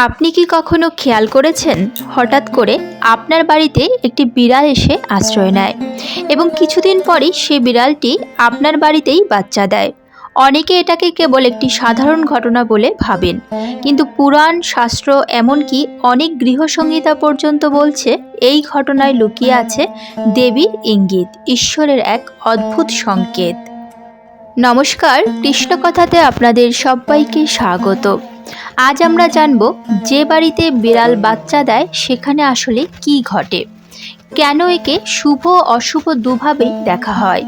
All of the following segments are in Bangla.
আপনি কি কখনো খেয়াল করেছেন হঠাৎ করে আপনার বাড়িতে একটি বিড়াল এসে আশ্রয় নেয় এবং কিছুদিন পরই সেই বিড়ালটি আপনার বাড়িতেই বাচ্চা দেয়? অনেকে এটাকে কেবল একটি সাধারণ ঘটনা বলে ভাবেন, কিন্তু পুরাণ, শাস্ত্র, এমনকি অনেক গৃহসংহিতা পর্যন্ত বলছে এই ঘটনায় লুকিয়ে আছে দেবীর ইঙ্গিত, ঈশ্বরের এক অদ্ভুত সংকেত। নমস্কার, কৃষ্ণকথাতে আপনাদের সবাইকে স্বাগত। আজ আমরা জানব যে বাড়িতে বিড়াল বাচ্চা দেয় সেখানে আসলে কি ঘটে, কেন একে শুভ অশুভ দুভাবেই দেখা হয়,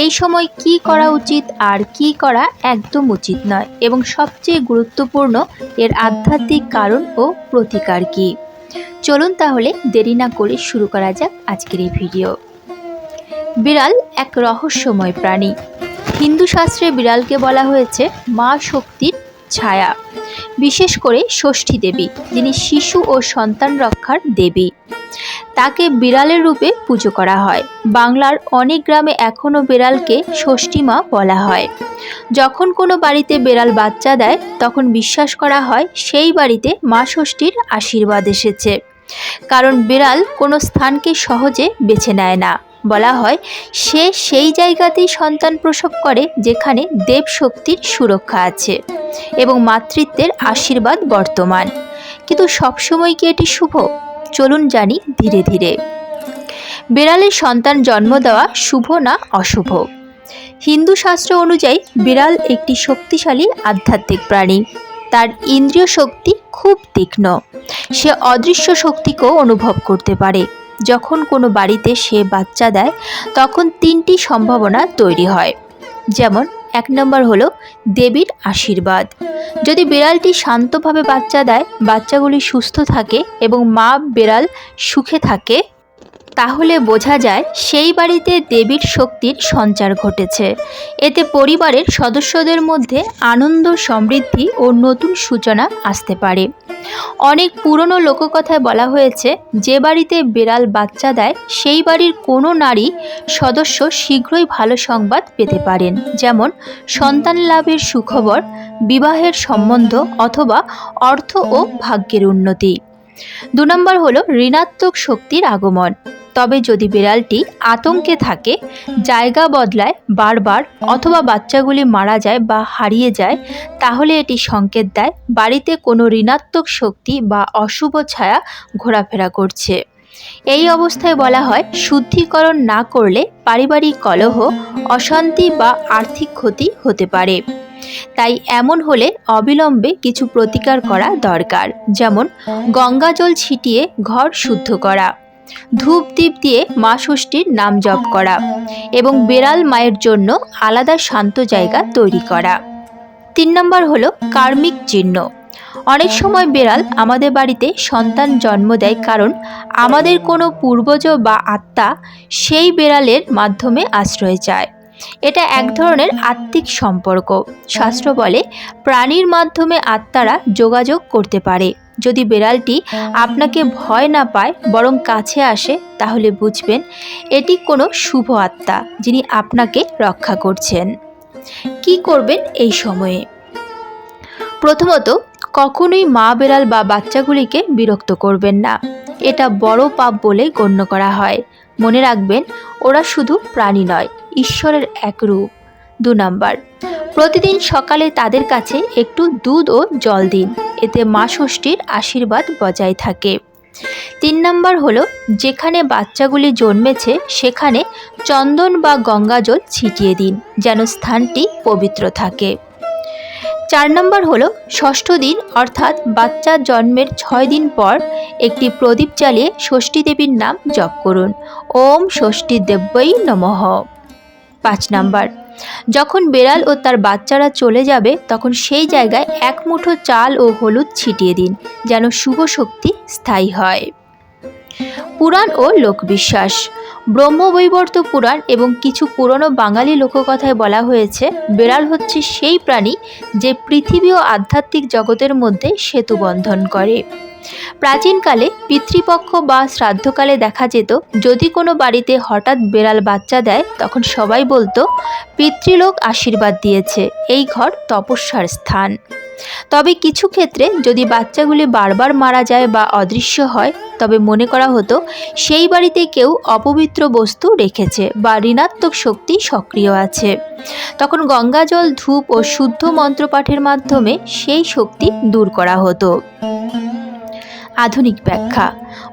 এই সময় কি করা উচিত আর কি করা একদম উচিত নয়, এবং সবচেয়ে গুরুত্বপূর্ণ এর আধ্যাত্মিক কারণ ও প্রতিকার কি। চলুন তাহলে দেরি না করে শুরু করা যাক আজকের এই ভিডিও। বিড়াল এক রহস্যময় প্রাণী। হিন্দু শাস্ত্রে বিড়ালকে বলা হয়েছে মা শক্তির ছায়া, বিশেষ করে ষষ্ঠী দেবী, যিনি শিশু ও সন্তান রক্ষার দেবী। তাকে বিড়ালের রূপে পুজো করা হয়। বাংলার অনেক গ্রামে এখনও বিড়ালকে ষষ্ঠী মা বলা হয়। যখন কোনো বাড়িতে বিড়াল বাচ্চা দেয় তখন বিশ্বাস করা হয় সেই বাড়িতে মা ষষ্ঠীর আশীর্বাদ এসেছে। কারণ বিড়াল কোনো স্থানকে সহজে বেছে নেয় না। বলা হয় সে সেই জায়গাতেই সন্তান প্রসব করে যেখানে দেব শক্তির সুরক্ষা আছে এবং মাতৃত্বের আশীর্বাদ বর্তমান। কিন্তু সবসময় কি এটি শুভ? চলুন জানি ধীরে ধীরে। বিড়ালের সন্তান জন্ম দেওয়া শুভ না অশুভ? হিন্দু শাস্ত্র অনুযায়ী বিড়াল একটি শক্তিশালী আধ্যাত্মিক প্রাণী। তার ইন্দ্রিয় শক্তি খুব তীক্ষ্ণ। সে অদৃশ্য শক্তিকেও অনুভব করতে পারে। যখন কোনো বাড়িতে সে বাচ্চা দেয় তখন তিনটি সম্ভাবনা তৈরি হয়। যেমন 1 নম্বর হলো দেবীর আশীর্বাদ। যদি বিড়ালটি শান্তভাবে বাচ্চা দেয়, বাচ্চাগুলি সুস্থ থাকে এবং মা বিড়াল সুখে থাকে, তাহলে বোঝা যায় সেই বাড়িতে দেবীর শক্তির সঞ্চার ঘটেছে। এতে পরিবারের সদস্যদের মধ্যে আনন্দ, সমৃদ্ধি ও নতুন সূচনা আসতে পারে। অনেক পুরনো লোককথায় বলা হয়েছে যে বাড়িতে বিড়াল বাচ্চা দেয় সেই বাড়ির কোনো নারী সদস্য শীঘ্রই ভালো সংবাদ পেতে পারেন, যেমন সন্তান লাভের সুখবর, বিবাহের সম্বন্ধ অথবা অর্থ ও ভাগ্যের উন্নতি। 2 নম্বর হলো ঋণাত্মক শক্তির আগমন। তবে যদি বিড়ালটি আতঙ্কে থাকে, জায়গা বদলায় বারবার অথবা বাচ্চাগুলি মারা যায় বা হারিয়ে যায়, তাহলে এটি সংকেত দেয় বাড়িতে কোনো ঋণাত্মক শক্তি বা অশুভ ছায়া ঘোরাফেরা করছে। এই অবস্থায় বলা হয় শুদ্ধিকরণ না করলে পারিবারিক কলহ, অশান্তি বা আর্থিক ক্ষতি হতে পারে। তাই এমন হলে অবিলম্বে কিছু প্রতিকার করা দরকার, যেমন গঙ্গা জল ছিটিয়ে ঘর শুদ্ধ করা, ধূপ দ্বীপ দিয়ে মা ষষ্ঠীর নাম জপ করা এবং বিড়াল মায়ের জন্য আলাদা শান্ত জায়গা তৈরি করা। 3 নম্বর হলো কার্মিক চিহ্ন। অনেক সময় বিড়াল আমাদের বাড়িতে সন্তান জন্ম দেয় কারণ আমাদের কোনো পূর্বজ বা আত্মা সেই বিড়ালের মাধ্যমে আশ্রয় চায়। এটা এক ধরনের আত্মিক সম্পর্ক। শাস্ত্র বলে প্রাণীর মাধ্যমে আত্মারা যোগাযোগ করতে পারে। যদি বিড়ালটি আপনাকে ভয় না পায় বরং কাছে আসে, তাহলে বুঝবেন এটি কোনো শুভ আত্মা যিনি আপনাকে রক্ষা করছেন। কি করবেন এই সময়ে? প্রথমত, কখনোই মা বিড়াল বা বাচ্চাগুলিকে বিরক্ত করবেন না। এটা বড় পাপ বলে গণ্য করা হয়। মনে রাখবেন ওরা শুধু প্রাণী নয়, ঈশ্বরের এক রূপ। 2 নম্বর, প্রতিদিন সকালে তাদের কাছে একটু দুধ ও জল দিন। এতে মা ষষ্ঠীর আশীর্বাদ বজায় থাকে। 3 নম্বর হলো যেখানে বাচ্চাগুলি জন্মেছে সেখানে চন্দন বা গঙ্গা জল ছিটিয়ে দিন, যেন স্থানটি পবিত্র থাকে। 4 নম্বর হলো ষষ্ঠ দিন অর্থাৎ বাচ্চার জন্মের 6 দিন পর একটি প্রদীপ জ্বালিয়ে ষষ্ঠী দেবীর নাম জপ করুন। ওম ষষ্ঠী দেব্যই নমঃ। 5 নম্বর, যখন বিড়াল ও তার বাচ্চারা চলে যাবে তখন সেই জায়গায় 1 মুঠো চাল ও হলুদ ছিটিয়ে দিন, যেন শুভ শক্তি স্থায়ী হয়। পুরাণ ও লোকবিশ্বাস। ব্রহ্মবৈবর্ত পুরাণ এবং কিছু পুরনো বাঙালি লোককথায় বলা হয়েছে বিড়াল হচ্ছে সেই প্রাণী যে পৃথিবী ও আধ্যাত্মিক জগতের মধ্যে সেতু বন্ধন করে। প্রাচীনকালে পিতৃপক্ষ বা শ্রাদ্ধকালে দেখা যেত যদি কোনো বাড়িতে হঠাৎ বিড়াল বাচ্চা দেয় তখন সবাই বলতো পিতৃলোক আশীর্বাদ দিয়েছে, এই ঘর তপস্যার স্থান। তবে কিছু ক্ষেত্রে যদি বাচ্চাগুলি বারবার মারা যায় বা অদৃশ্য হয়, তবে মনে করা হতো সেই বাড়িতে কেউ অপবিত্র বস্তু রেখেছে বা ঋণাত্মক শক্তি সক্রিয় আছে। তখন গঙ্গাজল, ধূপ ও শুদ্ধ মন্ত্রপাঠের মাধ্যমে সেই শক্তি দূর করা হতো। আধুনিক ব্যাখ্যা: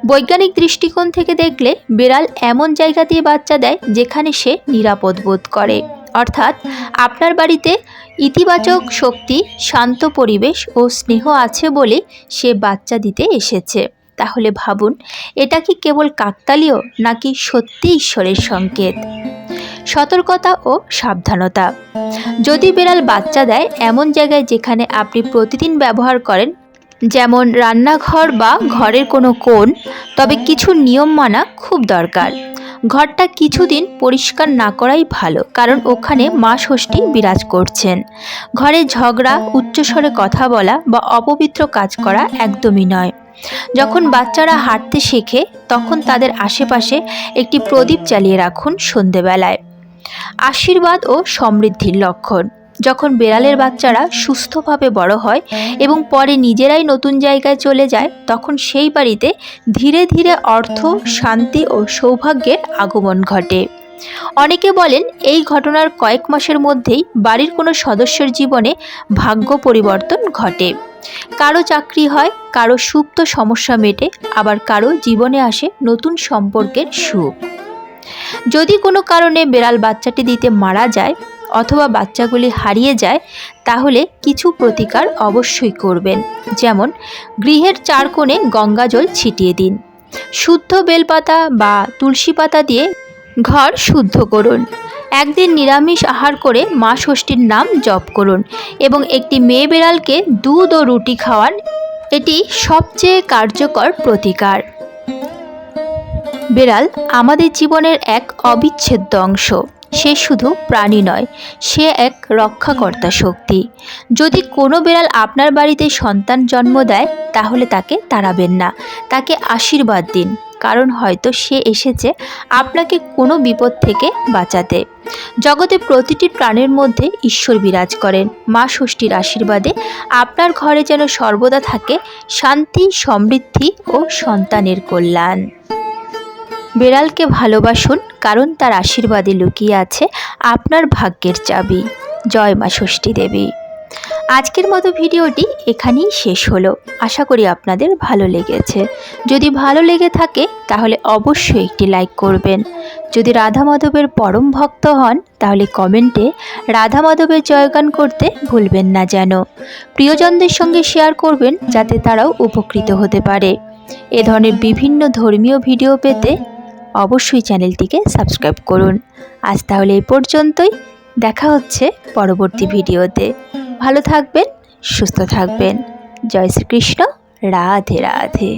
বৈজ্ঞানিক দৃষ্টিকোণ থেকে দেখলে বিড়াল এমন জায়গাতেই বাচ্চা দেয় যেখানে সে নিরাপদ বোধ করে। অর্থাৎ আপনার বাড়িতে ইতিবাচক শক্তি, শান্ত পরিবেশ ও স্নেহ আছে বলে সে বাচ্চা দিতে এসেছে। তাহলে ভাবুন, এটা কি কেবল কাকতালীয় নাকি সত্যি ঈশ্বরের সংকেত? সতর্কতা ও সাবধানতা: যদি বিড়াল বাচ্চা দেয় এমন জায়গায় যেখানে আপনি প্রতিদিন ব্যবহার করেন, যেমন রান্নাঘর বা ঘরের কোনো কোণ, তবে কিছু নিয়ম মানা খুব দরকার। ঘরটা কিছুদিন পরিষ্কার না করাই ভালো, কারণ ওখানে মা ষষ্ঠী বিরাজ করছেন। ঘরে ঝগড়া, উচ্চস্বরে কথা বলা বা অপবিত্র কাজ করা একদমই নয়। যখন বাচ্চারা হাঁটতে শেখে তখন তাদের আশেপাশে একটি প্রদীপ জ্বালিয়ে রাখুন সন্ধেবেলায়। আশীর্বাদ ও সমৃদ্ধির লক্ষণ: যখন বিড়ালের বাচ্চারা সুস্থভাবে বড় হয় এবং পরে নিজেরাই নতুন জায়গায় চলে যায়, তখন সেই বাড়িতে ধীরে ধীরে অর্থ, শান্তি ও সৌভাগ্যের আগমন ঘটে। অনেকে বলেন এই ঘটনার কয়েক মাসের মধ্যেই বাড়ির কোনো সদস্যের জীবনে ভাগ্য পরিবর্তন ঘটে। কারো চাকরি হয়, কারো সুপ্ত সমস্যা মেটে, আবার কারো জীবনে আসে নতুন সম্পর্কের সুখ। যদি কোনো কারণে বিড়াল বাচ্চাটি দিতে মারা যায় অথবা বাচ্চাগুলি হারিয়ে যায়, তাহলে কিছু প্রতিকার অবশ্যই করবেন। যেমন গৃহের 4 কোণে গঙ্গাজল ছিটিয়ে দিন, শুদ্ধ বেলপাতা বা তুলসী পাতা দিয়ে ঘর শুদ্ধ করুন, একদিন নিরামিষ আহার করে মা ষষ্ঠীর নাম জপ করুন এবং একটি মেয়ে বিড়ালকে দুধ ও রুটি খাওয়ান। এটি সবচেয়ে কার্যকর প্রতিকার। বিড়াল আমাদের জীবনের এক অবিচ্ছেদ্য অংশ। সে শুধু প্রাণী নয়, সে এক রক্ষাকর্তা শক্তি। যদি কোনো বিড়াল আপনার বাড়িতে সন্তান জন্ম দেয়, তাহলে তাকে তাড়াবেন না, তাকে আশীর্বাদ দিন, কারণ হয়তো সে এসেছে আপনাকে কোনো বিপদ থেকে বাঁচাতে। জগতে প্রতিটি প্রাণীর মধ্যে ঈশ্বর বিরাজ করেন। মা ষষ্ঠীর আশীর্বাদে আপনার ঘরে যেন সর্বদা থাকে শান্তি, সমৃদ্ধি ও সন্তানের কল্যাণ। বিড়ালকে ভালোবাসুন, কারণ তার আশীর্বাদে লুকিয়ে আছে আপনার ভাগ্যের চাবি। জয় মা ষষ্ঠী দেবী। আজকের মতো ভিডিওটি এখানেই শেষ হলো। আশা করি আপনাদের ভালো লেগেছে। যদি ভালো লেগে থাকে তাহলে অবশ্যই একটি লাইক করবেন। যদি রাধা মাধবের পরম ভক্ত হন তাহলে কমেন্টে রাধা মাধবের জয়গান করতে ভুলবেন না যেন। প্রিয়জনদের সঙ্গে শেয়ার করবেন যাতে তারাও উপকৃত হতে পারে। এ ধরনের বিভিন্ন ধর্মীয় ভিডিও পেতে অবশ্যই চ্যানেলটিকে সাবস্ক্রাইব করুন। আজ তাহলে এই পর্যন্তই, দেখা হচ্ছে পরবর্তী ভিডিওতে। ভালো থাকবেন, সুস্থ থাকবেন। জয় শ্রীকৃষ্ণ। রাধে রাধে।